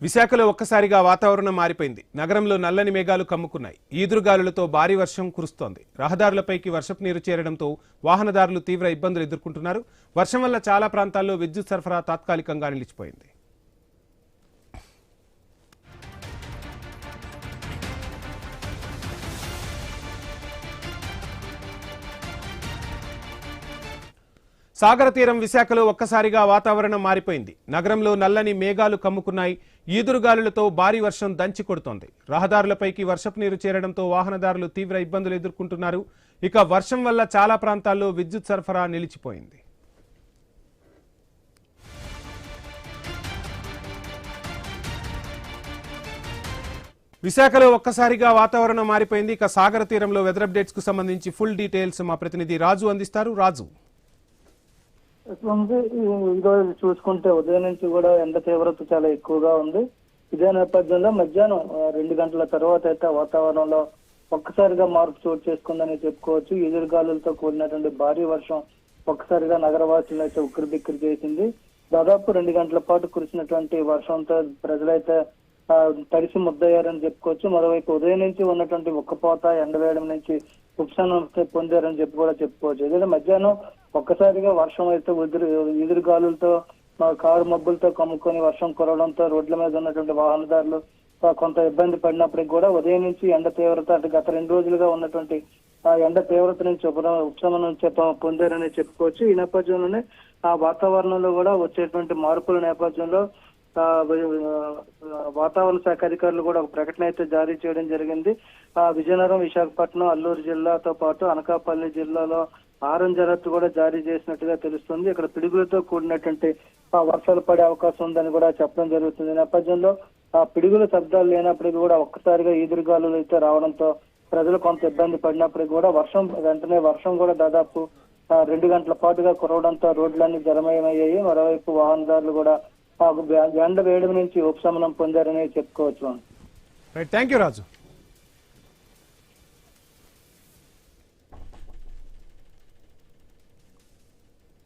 విశాఖలో ఒక్కసారిగా వాతావరణం మారిపోయింది. నగరంలో నల్లని మేఘాలు కమ్ముకున్నాయి. ఈదురుగాలులతో భారీ వర్షం కురుస్తోంది. రహదారులపైకి వర్షపు నీరు చేరడంతో వాహనదారులు తీవ్ర ఇబ్బందులు ఎదుర్కొంటున్నారు. వర్షం వల్ల చాలా ప్రాంతాల్లో విద్యుత్ సరఫరా తాత్కాలికంగా నిలిచిపోయింది. సాగర తీరం విశాఖలో ఒక్కసారిగా వాతావరణం మారిపోయింది. నగరంలో నల్లని మేఘాలు కమ్ముకున్నాయి. ఈదురుగాలులతో భారీ వర్షం దంచి కొడుతోంది. రహదారులపైకి వర్షపు నీరు చేరడంతో వాహనదారులు తీవ్ర ఇబ్బందులు ఎదుర్కొంటున్నారు. ఇక వర్షం వల్ల చాలా ప్రాంతాల్లో విద్యుత్ సరఫరా నిలిచిపోయింది. విశాఖలో ఒక్కసారిగా వాతావరణం మారిపోయింది. ఇక సాగర తీరంలో వెదర్ అప్డేట్స్ కు సంబంధించి ఫుల్ డీటెయిల్స్ మా ప్రతినిధి రాజు అందిస్తారు. రాజు, ఈరోజు చూసుకుంటే ఉదయం నుంచి కూడా ఎండ తీవ్రత చాలా ఎక్కువగా ఉంది. ఇదే నేపథ్యంలో మధ్యాహ్నం 2 గంటల తర్వాత అయితే వాతావరణంలో ఒక్కసారిగా మార్పు చోటు చేసుకుందని చెప్పుకోవచ్చు. ఎదురుగాలులతో కూడినటువంటి భారీ వర్షం ఒక్కసారిగా నగరవాసులను అయితే ఉక్కిరిబిక్కిరి చేసింది. దాదాపు 2 గంటల పాటు కురిసినటువంటి వర్షంతో ప్రజలైతే తడిసి ముద్దయ్యారని చెప్పుకోవచ్చు. మరోవైపు ఉదయం నుంచి ఉన్నటువంటి ఉక్కపోత ఎండవేయడం నుంచి ఉపశమనం పొందారని కూడా చెప్పుకోవచ్చు. ఏదైతే మధ్యాహ్నం ఒక్కసారిగా వర్షం అయితే ఎదురుగాలులతో కారు మబ్బులతో కమ్ముకొని వర్షం కురవడంతో రోడ్ల మీద ఉన్నటువంటి వాహనదారులు కొంత ఇబ్బంది పడినప్పటికీ కూడా ఉదయం నుంచి ఎండ తీవ్రత అటు గత 2 రోజులుగా ఉన్నటువంటి ఆ ఎండ తీవ్రత నుంచి ఉపశమనం పొందారని చెప్పుకోవచ్చు. ఈ నేపథ్యంలోనే ఆ వాతావరణంలో కూడా వచ్చేటువంటి మార్పుల నేపథ్యంలో వాతావరణ శాఖ అధికారులు కూడా ఒక ప్రకటన అయితే జారీ చేయడం జరిగింది. విజయనగరం, విశాఖపట్నం, అల్లూరు జిల్లాతో పాటు అనకాపల్లి జిల్లాలో ఆరెంజ్ అలర్ట్ కూడా జారీ చేసినట్టుగా తెలుస్తుంది. ఇక్కడ పిడుగులతో కూడినటువంటి వర్షాలు పడే అవకాశం ఉందని కూడా చెప్పడం జరుగుతుంది. ఈ నేపథ్యంలో ఆ పిడుగుల శబ్దాలు లేనప్పటికీ కూడా ఒక్కసారిగా ఈదురుగాలులు అయితే రావడంతో ప్రజలు కొంత ఇబ్బంది పడినప్పటికీ కూడా వెంటనే వర్షం కూడా దాదాపు 2 గంటల పాటుగా కురవడంతో రోడ్లన్నీ జలమయమయ్యాయి. మరోవైపు వాహనదారులు కూడా ఎండ వేడి నుంచి ఉపశమనం పొందారని చెప్పుకోవచ్చు. Thank you Raju.